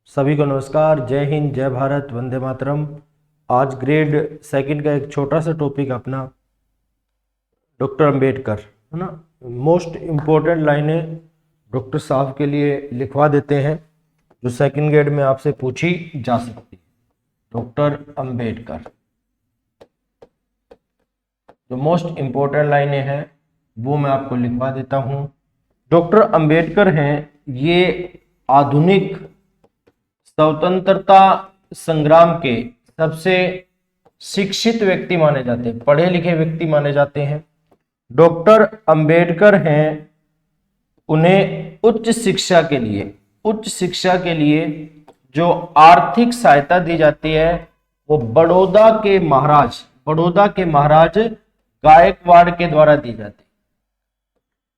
सभी को नमस्कार। जय हिंद, जय भारत, वंदे मातरम। आज ग्रेड सेकंड का एक छोटा सा टॉपिक अपना डॉक्टर अंबेडकर, है ना। मोस्ट इम्पोर्टेंट लाइनें डॉक्टर साहब के लिए लिखवा देते हैं जो सेकंड ग्रेड में आपसे पूछी जा सकती है। डॉक्टर अंबेडकर, जो मोस्ट इम्पोर्टेंट लाइनें हैं वो मैं आपको लिखवा देता हूं। डॉक्टर अंबेडकर हैं ये आधुनिक स्वतंत्रता संग्राम के सबसे शिक्षित व्यक्ति माने जाते हैं, पढ़े लिखे व्यक्ति माने जाते हैं। डॉक्टर अंबेडकर हैं, उन्हें उच्च शिक्षा के लिए जो आर्थिक सहायता दी जाती है वो बड़ौदा के महाराज गायकवाड़ के द्वारा दी जाती है।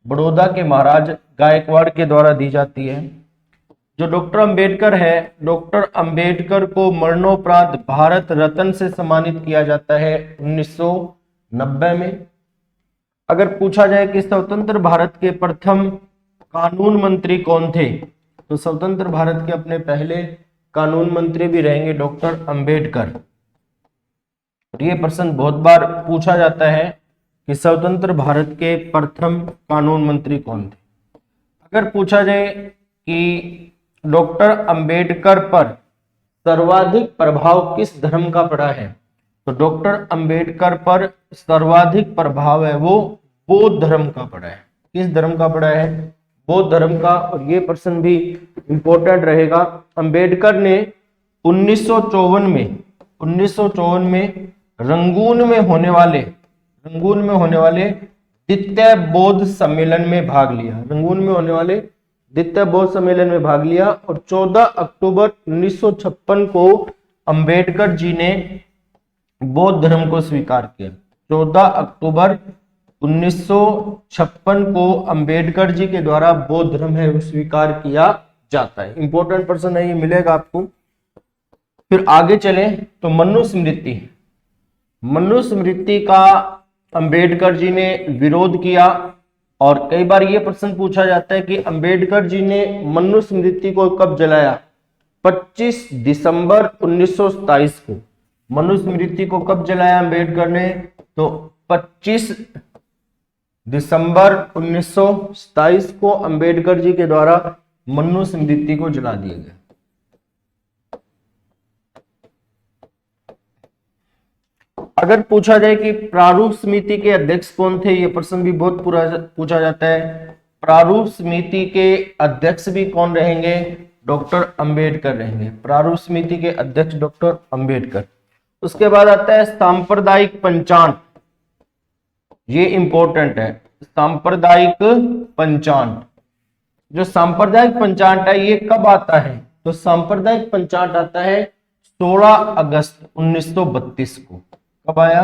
बड़ौदा के महाराज गायकवाड़ के द्वारा दी जाती है। जो डॉक्टर अंबेडकर है, डॉक्टर अंबेडकर को मरणोपरांत भारत रत्न से सम्मानित किया जाता है 1990 में। अगर पूछा जाए कि स्वतंत्र भारत के प्रथम कानून मंत्री कौन थे, तो स्वतंत्र भारत के अपने पहले कानून मंत्री भी रहेंगे डॉक्टर अंबेडकर। ये प्रश्न बहुत बार पूछा जाता है कि स्वतंत्र भारत के प्रथम कानून मंत्री कौन थे। अगर पूछा जाए कि डॉक्टर अंबेडकर पर सर्वाधिक प्रभाव किस धर्म का पड़ा है, तो डॉक्टर अंबेडकर पर सर्वाधिक प्रभाव है वो बौद्ध धर्म का पड़ा है। किस धर्म का पड़ा है? बौद्ध धर्म का। और ये प्रश्न भी इंपॉर्टेंट रहेगा। अंबेडकर ने 1954 में रंगून में होने वाले द्वितीय बौद्ध सम्मेलन में भाग लिया। और 14 अक्टूबर 1956 को अंबेडकर जी ने बौद्ध धर्म को स्वीकार किया। 14 अक्टूबर 1956 को अंबेडकर जी के द्वारा बौद्ध धर्म है वो स्वीकार किया जाता है। इंपॉर्टेंट पर्सन है, ये मिलेगा आपको। फिर आगे चले तो मनुस्मृति का अंबेडकर जी ने विरोध किया। और कई बार ये प्रश्न पूछा जाता है कि अंबेडकर जी ने मनुस्मृति को कब जलाया? 25 दिसंबर 1927 को। मनुस्मृति को कब जलाया अंबेडकर ने? तो 25 दिसंबर 1927 को अंबेडकर जी के द्वारा मनुस्मृति को जला दिया गया। अगर पूछा जाए कि प्रारूप समिति के अध्यक्ष कौन थे, ये प्रश्न भी बहुत पूछा जाता है। प्रारूप समिति के अध्यक्ष भी कौन रहेंगे? डॉक्टर अंबेडकर रहेंगे। प्रारूप समिति के अध्यक्ष डॉक्टर अंबेडकर। उसके बाद आता है सांप्रदायिक पंचांग। ये इंपॉर्टेंट है, सांप्रदायिक पंचांग। जो सांप्रदायिक पंचांग है ये कब आता है? तो सांप्रदायिक पंचांग आता है 16 अगस्त 1932 को। कब आया?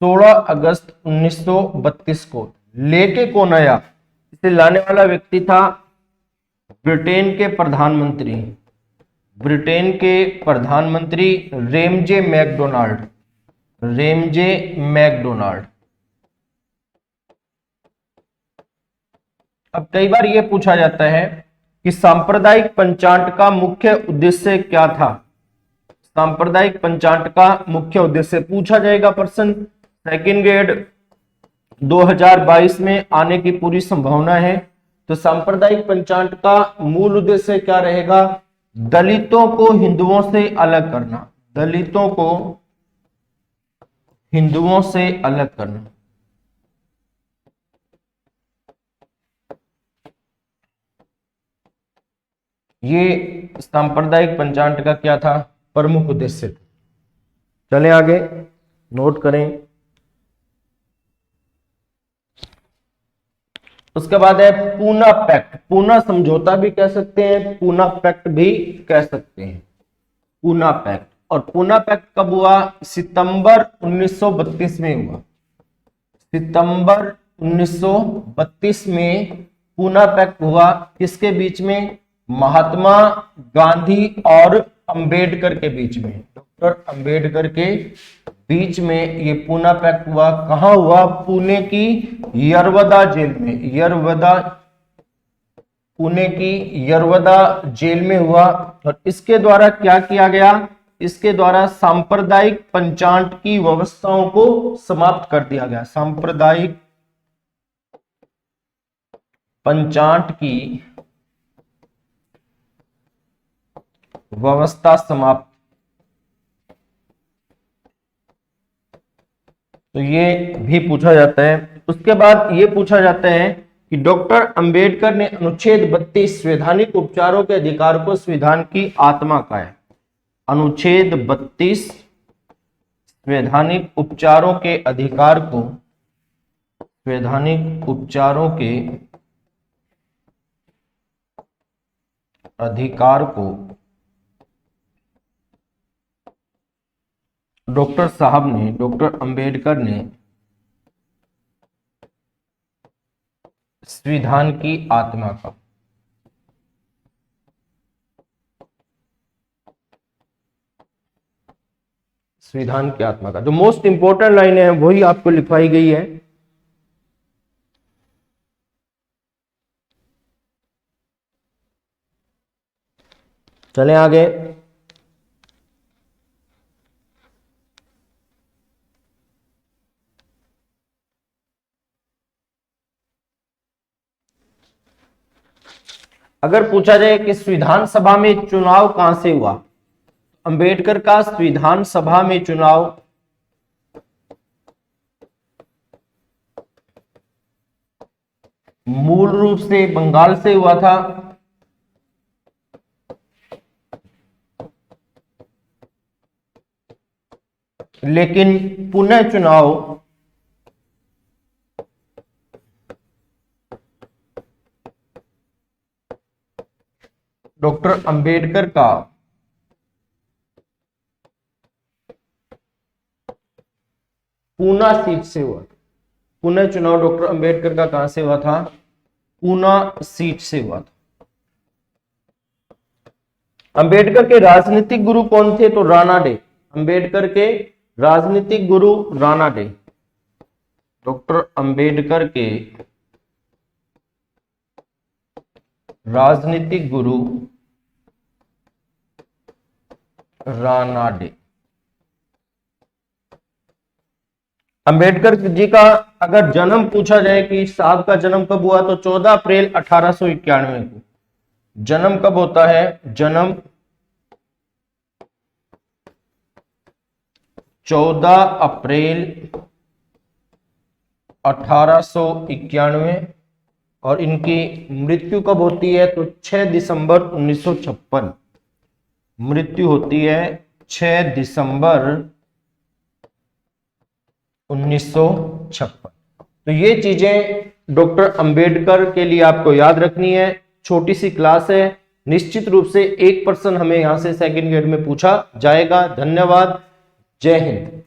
16 अगस्त 1932 को। लेके कौन आया? इसे लाने वाला व्यक्ति था ब्रिटेन के प्रधानमंत्री रेमजे मैकडोनाल्ड। अब कई बार यह पूछा जाता है कि सांप्रदायिक पंचांग का मुख्य उद्देश्य क्या था? सांप्रदायिक पंचांग का मुख्य उद्देश्य पूछा जाएगा प्रश्न। सेकंड ग्रेड 2022 में आने की पूरी संभावना है। तो सांप्रदायिक पंचांग का मूल उद्देश्य क्या रहेगा? दलितों को हिंदुओं से अलग करना। ये सांप्रदायिक पंचांग का क्या था? प्रमुख उद्देश्य था। चलें आगे, नोट करें। उसके बाद है पूना पैक्ट। पूना समझौता भी कह सकते हैं, पूना पैक्ट भी कह सकते हैं। पूना पैक्ट। और पूना पैक्ट कब हुआ? सितंबर 1932 में हुआ। सितंबर 1932 में पूना पैक्ट हुआ। किसके बीच में? महात्मा गांधी और अंबेडकर के बीच में, डॉक्टर अंबेडकर के बीच में ये पूना पैक्ट हुआ। कहां हुआ? पुणे की यरवदा जेल में। पुणे की यरवदा जेल में हुआ। और इसके द्वारा क्या किया गया, इसके द्वारा सांप्रदायिक पंचांग की व्यवस्थाओं को समाप्त कर दिया गया। सांप्रदायिक पंचांग की व्यवस्था समाप्त। तो ये भी पूछा जाता है। उसके बाद ये पूछा जाता है कि डॉक्टर अंबेडकर ने अनुच्छेद 32 संवैधानिक उपचारों के अधिकार को संविधान की आत्मा कहा है। अनुच्छेद 32 संवैधानिक उपचारों के अधिकार को, संवैधानिक उपचारों के अधिकार को डॉक्टर साहब ने, डॉक्टर अंबेडकर ने संविधान की आत्मा का, संविधान की आत्मा का। जो मोस्ट इंपॉर्टेंट लाइन है वही आपको लिखवाई गई है। चलें आगे। अगर पूछा जाए कि संविधान सभा में चुनाव कहां से हुआ, अंबेडकर का संविधान सभा में चुनाव मूल रूप से बंगाल से हुआ था, लेकिन पुनः चुनाव डॉक्टर अंबेडकर का पूना सीट से हुआ। पुनः चुनाव डॉक्टर अंबेडकर का कहां से हुआ था, पूना सीट से हुआ था। अंबेडकर के राजनीतिक गुरु कौन थे, तो राणा डे। अंबेडकर के राजनीतिक गुरु राणा डे। डॉक्टर अंबेडकर के राजनीतिक गुरु राणा डे। अंबेडकर जी का अगर जन्म पूछा जाए कि साहब का जन्म कब हुआ, तो 14 अप्रैल 1891 को जन्म कब होता है, जन्म 14 अप्रैल 1891 और इनकी मृत्यु कब होती है, तो 6 दिसंबर 1956। मृत्यु होती है 6 दिसंबर 1956। तो ये चीजें डॉक्टर अंबेडकर के लिए आपको याद रखनी है। छोटी सी क्लास है, निश्चित रूप से 1% हमें यहां से सेकंड ग्रेड में पूछा जाएगा। धन्यवाद, जय हिंद।